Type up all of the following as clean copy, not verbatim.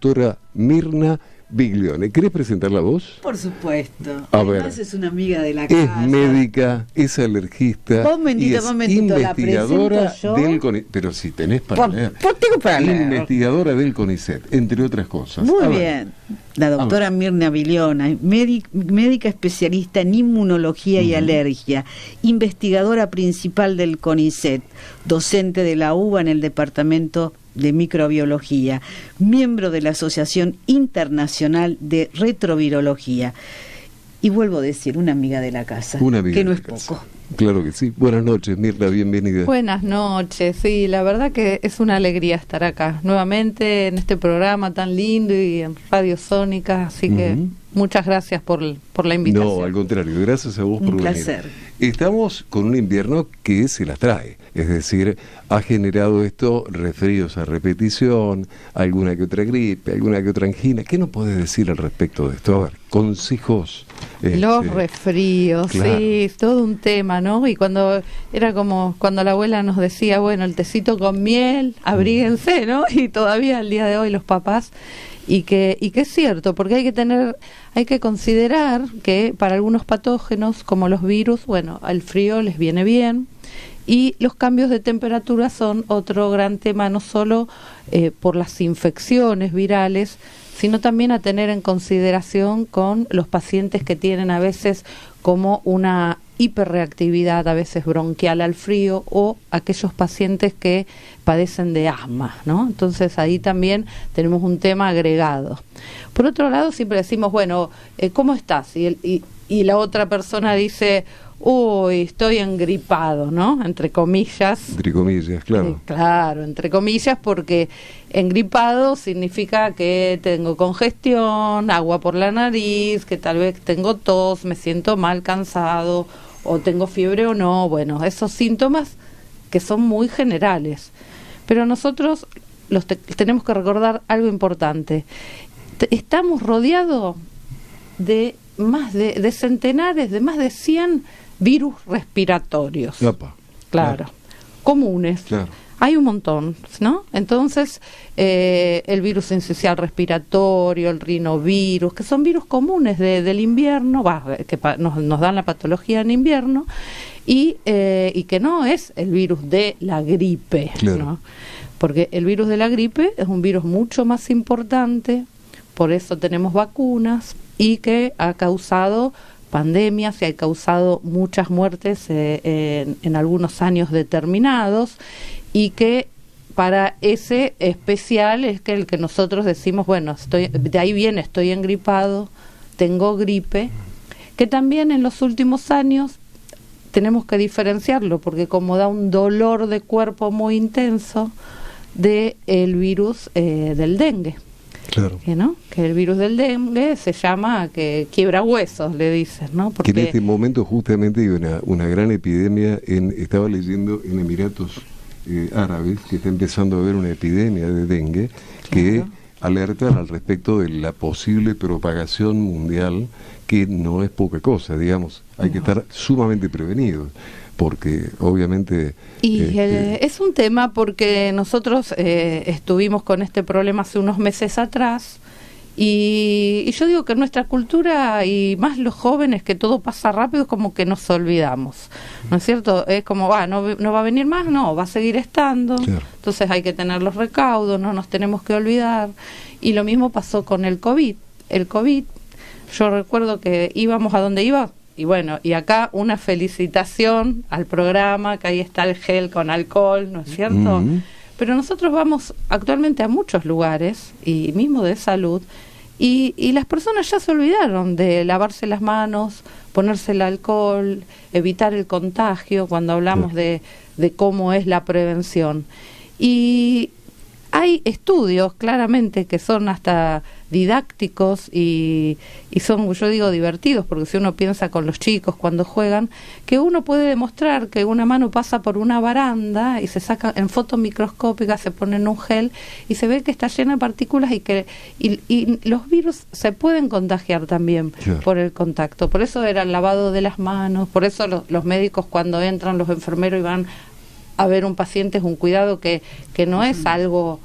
doctora Mirna Biglione. ¿Querés presentar la voz? Por supuesto. Además es una amiga de la casa. Es médica, es alergista y es investigadora del CONICET. Pero si tenés para leer. Tengo para leer. Investigadora del CONICET, entre otras cosas. Muy bien. La doctora Mirna Biglione, médica especialista en inmunología y alergia, investigadora principal del CONICET, docente de la UBA en el departamento de microbiología, miembro de la Asociación Internacional de Retrovirología. Y vuelvo a decir, una amiga de la casa, que no es poco. Claro que sí. Buenas noches, Mirna, bienvenida. Buenas noches, sí, la verdad que es una alegría estar acá nuevamente en este programa tan lindo y en Radio Sónica, así que muchas gracias por la invitación. No, al contrario, gracias a vos por venir. Un placer. Estamos con un invierno que se las trae, es decir, ha generado esto resfríos a repetición, alguna que otra gripe, alguna que otra angina. ¿Qué nos podés decir al respecto de esto? A ver, consejos. Los resfríos, claro. Sí, es todo un tema, ¿no? Y cuando era como cuando la abuela nos decía, bueno, el tecito con miel, abríguense, ¿no? Y todavía al día de hoy los papás, y que es cierto, porque hay que considerar que para algunos patógenos como los virus, bueno, al frío les viene bien, y los cambios de temperatura son otro gran tema, no solo por las infecciones virales, sino también a tener en consideración con los pacientes que tienen a veces como una hiperreactividad, a veces bronquial al frío, o aquellos pacientes que padecen de asma, ¿no? Entonces ahí también tenemos un tema agregado. Por otro lado, siempre decimos, bueno, ¿cómo estás? Y la otra persona dice, uy, estoy engripado, ¿no? Entre comillas. Entre comillas, claro. Claro, entre comillas, porque engripado significa que tengo congestión, agua por la nariz, que tal vez tengo tos, me siento mal, cansado, o tengo fiebre o no. Bueno, esos síntomas que son muy generales. Pero nosotros tenemos que recordar algo importante. Estamos rodeados de más de centenares, de más de 100 virus respiratorios. Opa, claro, comunes. Claro. Hay un montón, ¿no? Entonces, el virus sincicial respiratorio, el rinovirus, que son virus comunes del invierno, que nos dan la patología en invierno, y que no es el virus de la gripe, claro, ¿no? Porque el virus de la gripe es un virus mucho más importante, por eso tenemos vacunas, y que ha causado pandemias y ha causado muchas muertes en algunos años determinados, y que para ese especial es que el que nosotros decimos, bueno, de ahí viene, estoy engripado, tengo gripe, que también en los últimos años tenemos que diferenciarlo, porque como da un dolor de cuerpo muy intenso del virus del dengue. Claro. Que el virus del dengue se llama que quiebra huesos, le dicen, ¿no? Porque en este momento justamente hay una gran epidemia, estaba leyendo en Emiratos Árabes, que está empezando a haber una epidemia de dengue, que alertan al respecto de la posible propagación mundial, que no es poca cosa, digamos, hay que estar sumamente prevenidos, porque obviamente... es un tema porque nosotros estuvimos con este problema hace unos meses atrás, y yo digo que en nuestra cultura, y más los jóvenes, que todo pasa rápido, es como que nos olvidamos, ¿no es cierto? Es como, no va a venir más, no, va a seguir estando, claro. Entonces hay que tener los recaudos, no nos tenemos que olvidar, y lo mismo pasó con el COVID. El COVID, yo recuerdo que íbamos a donde iba, y bueno, y acá una felicitación al programa, que ahí está el gel con alcohol, ¿no es cierto? Pero nosotros vamos actualmente a muchos lugares, y mismo de salud, y las personas ya se olvidaron de lavarse las manos, ponerse el alcohol, evitar el contagio, cuando hablamos de cómo es la prevención. Y hay estudios claramente que son hasta didácticos y son, yo digo, divertidos, porque si uno piensa con los chicos cuando juegan, que uno puede demostrar que una mano pasa por una baranda y se saca en foto microscópica, se pone en un gel y se ve que está llena de partículas, y los virus se pueden contagiar también por el contacto. Por eso era el lavado de las manos, por eso los médicos, cuando entran, los enfermeros, y van a ver un paciente, es un cuidado que no es algo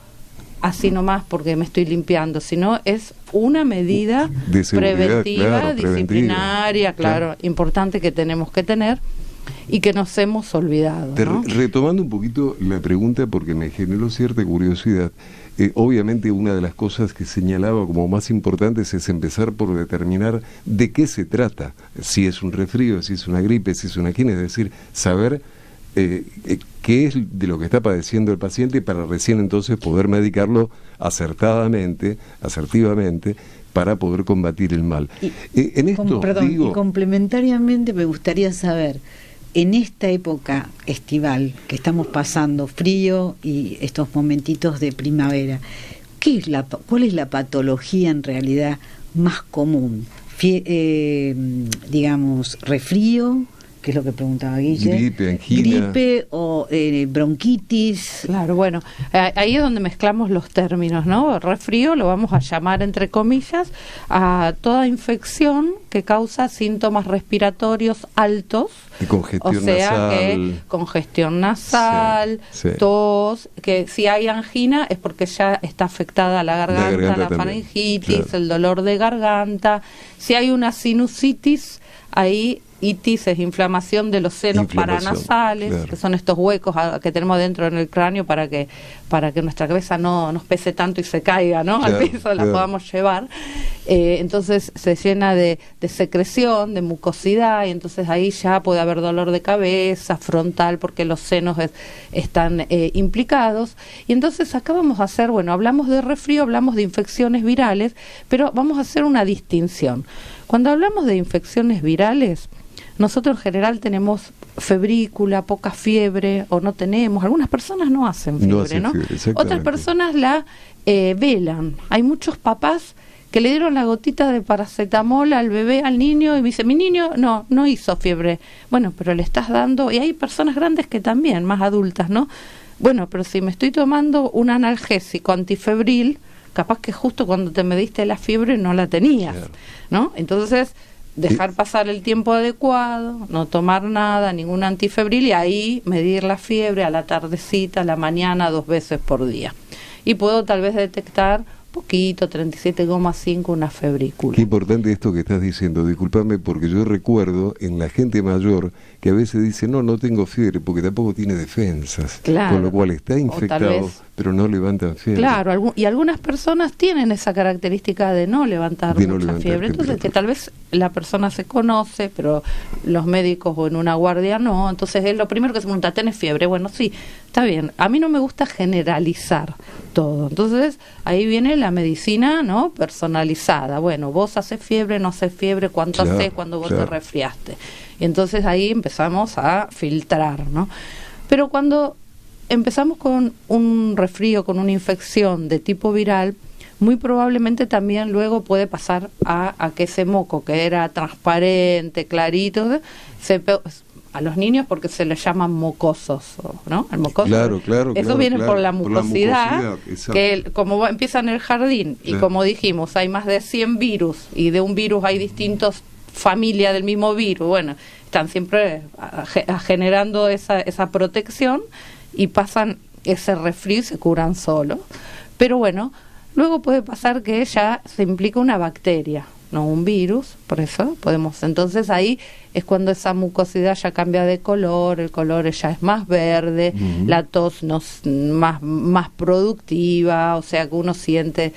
así nomás porque me estoy limpiando, sino es una medida de seguridad, preventiva, claro, disciplinaria, claro, importante que tenemos que tener y que nos hemos olvidado, ¿no? Retomando un poquito la pregunta, porque me generó cierta curiosidad, obviamente una de las cosas que señalaba como más importantes es empezar por determinar de qué se trata, si es un resfrío, si es una gripe, si es una angina, es decir, saber qué es de lo que está padeciendo el paciente para recién entonces poder medicarlo asertivamente, para poder combatir el mal. En esto, y complementariamente me gustaría saber, en esta época estival que estamos pasando, frío y estos momentitos de primavera, ¿cuál es la patología en realidad más común? Digamos, resfrío, que es lo que preguntaba Guille, gripe, angina, gripe o bronquitis. Claro, bueno, ahí es donde mezclamos los términos, ¿no? Resfrío lo vamos a llamar entre comillas a toda infección que causa síntomas respiratorios altos, congestión o sea nasal, que congestión nasal, sí. tos, que si hay angina es porque ya está afectada la garganta, la faringitis, claro, el dolor de garganta. Si hay una sinusitis, ahí itis es inflamación de los senos paranasales, claro, que son estos huecos que tenemos dentro en el cráneo para que nuestra cabeza no nos pese tanto y se caiga, ¿no? Claro, al piso, la podamos llevar. Entonces se llena de secreción, de mucosidad, y entonces ahí ya puede haber dolor de cabeza, frontal, porque los senos están implicados. Y entonces acá vamos a hacer, bueno, hablamos de resfrío, hablamos de infecciones virales, pero vamos a hacer una distinción. Cuando hablamos de infecciones virales, nosotros en general tenemos febrícula, poca fiebre, o no tenemos. Algunas personas no hacen fiebre, ¿no? Otras personas la velan. Hay muchos papás que le dieron la gotita de paracetamol al bebé, al niño, y me dice, mi niño no hizo fiebre. Bueno, pero le estás dando, y hay personas grandes que también, más adultas, ¿no? Bueno, pero si me estoy tomando un analgésico antifebril, capaz que justo cuando te mediste la fiebre no la tenías, claro, ¿no? Entonces, dejar pasar el tiempo adecuado, no tomar nada, ningún antifebril, y ahí medir la fiebre a la tardecita, a la mañana, 2 veces por día. Y puedo tal vez detectar poquito, 37,5, una febrícula. Qué importante esto que estás diciendo, discúlpame, porque yo recuerdo en la gente mayor que a veces dice, no tengo fiebre, porque tampoco tiene defensas, claro, con lo cual está infectado, pero no levantan fiebre. Claro, y algunas personas tienen esa característica de no levantar mucha fiebre, entonces que tal vez la persona se conoce, pero los médicos o en una guardia no, entonces es lo primero que se pregunta, ¿tenés fiebre? Bueno, sí, está bien, a mí no me gusta generalizar todo, entonces ahí viene la medicina, ¿no?, personalizada. Bueno, vos haces fiebre, no haces fiebre, ¿cuánto haces cuando vos te resfriaste? Y entonces ahí empezamos a filtrar, ¿no? Pero cuando empezamos con un resfrío, con una infección de tipo viral, muy probablemente también luego puede pasar a que ese moco que era transparente, clarito, a los niños porque se les llaman mocosos, ¿no? El mocoso, claro, eso viene por la mucosidad que como empieza en el jardín, y como dijimos, hay más de 100 virus, y de un virus hay distintos familias del mismo virus, bueno, están siempre generando esa protección, y pasan ese resfrío y se curan solos. Pero bueno, luego puede pasar que ya se implica una bacteria, no un virus, por eso podemos, entonces ahí es cuando esa mucosidad ya cambia de color, el color ya es más verde, la tos más productiva, o sea que uno siente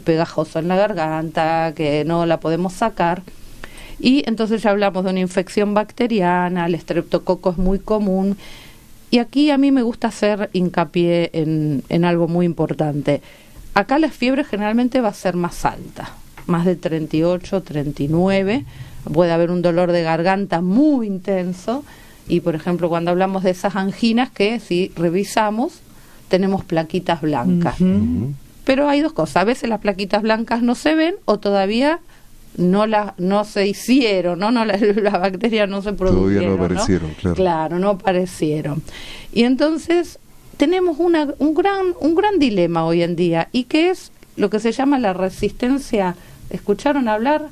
pegajoso en la garganta, que no la podemos sacar. Y entonces ya hablamos de una infección bacteriana, el estreptococo es muy común. Y aquí a mí me gusta hacer hincapié en algo muy importante. Acá la fiebre generalmente va a ser más alta, más de 38, 39. Puede haber un dolor de garganta muy intenso. Y, por ejemplo, cuando hablamos de esas anginas, que si revisamos, tenemos plaquitas blancas. Pero hay dos cosas. A veces las plaquitas blancas no se ven, o todavía no se hicieron, ¿no? Las bacterias no se produjeron. Todavía no aparecieron, ¿no? Claro, no aparecieron. Y entonces tenemos un gran dilema hoy en día, y que es lo que se llama la resistencia. ¿Escucharon hablar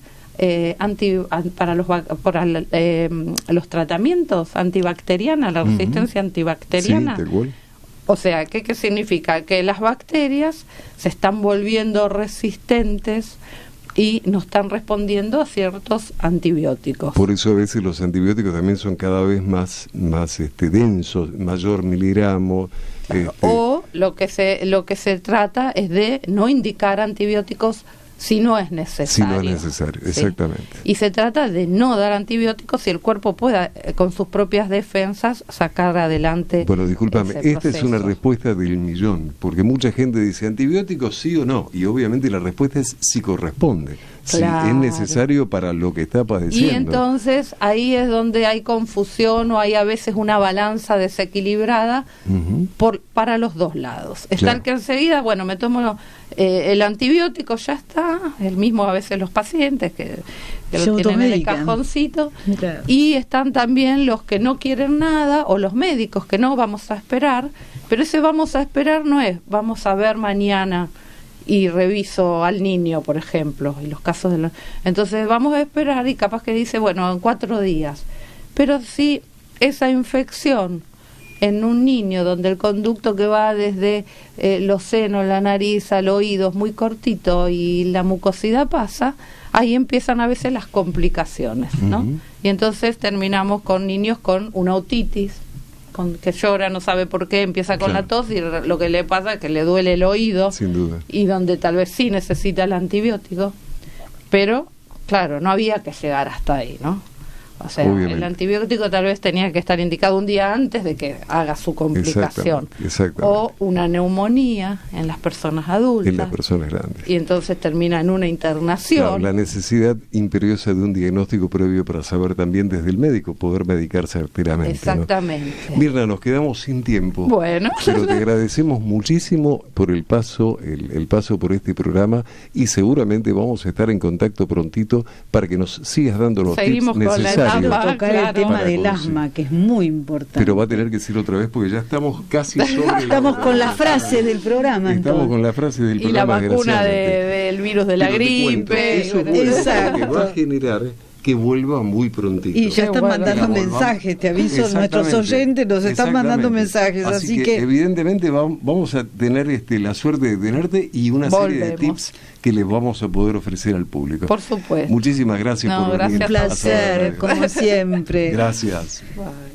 para los tratamientos antibacteriana, la resistencia antibacteriana? Sí, ¿de cuál? O sea, ¿qué significa? Que las bacterias se están volviendo resistentes y no están respondiendo a ciertos antibióticos. Por eso a veces los antibióticos también son cada vez más densos, mayor miligramo. O lo que se trata es de no indicar antibióticos si no es necesario. Si no es necesario, ¿sí? Exactamente. Y se trata de no dar antibióticos si el cuerpo pueda, con sus propias defensas, sacar adelante. Bueno, discúlpame, ese esta es una respuesta del millón, porque mucha gente dice antibióticos sí o no, y obviamente la respuesta es si corresponde, claro, si es necesario para lo que está padeciendo. Y entonces ahí es donde hay confusión o hay a veces una balanza desequilibrada para los dos lados. Está claro. el que enseguida, bueno, me tomo el antibiótico, ya está, el mismo a veces los pacientes que lo tienen en el cajoncito, claro. Y están también los que no quieren nada o los médicos que no, vamos a esperar, pero ese vamos a esperar no es vamos a ver mañana y reviso al niño, por ejemplo, y los casos de entonces vamos a esperar y capaz que dice, bueno, en 4 días, pero si esa infección en un niño donde el conducto que va desde los senos, la nariz al oído es muy cortito y la mucosidad pasa, ahí empiezan a veces las complicaciones, ¿no? Y entonces terminamos con niños con una otitis, que llora, no sabe por qué, empieza con la tos y lo que le pasa es que le duele el oído. Sin duda. Y donde tal vez sí necesita el antibiótico, pero claro, no había que llegar hasta ahí, ¿no? O sea, el antibiótico tal vez tenía que estar indicado un día antes de que haga su complicación. Exactamente. O una neumonía en las personas adultas. En las personas grandes. Y entonces termina en una internación. Claro, la necesidad imperiosa de un diagnóstico previo para saber también desde el médico, poder medicar certeramente. Exactamente. ¿No? Mirna, nos quedamos sin tiempo. Bueno. Pero te agradecemos muchísimo por el paso por este programa y seguramente vamos a estar en contacto prontito para que nos sigas dando los Seguimos tips necesarios. Tocar el tema del asma, que es muy importante. Pero va a tener que ser otra vez porque ya estamos casi sobre estamos con la frase del programa. Estamos con la frase del programa. Y la vacuna del virus de la gripe. Eso que va a generar que vuelva muy prontito. Y ya están mandando mensajes, te aviso, nuestros oyentes nos están mandando mensajes. Así que evidentemente vamos a tener la suerte de tenerte y una serie de tips que les vamos a poder ofrecer al público. Por supuesto. Muchísimas gracias por venir. Un placer, como siempre. Gracias. Bye.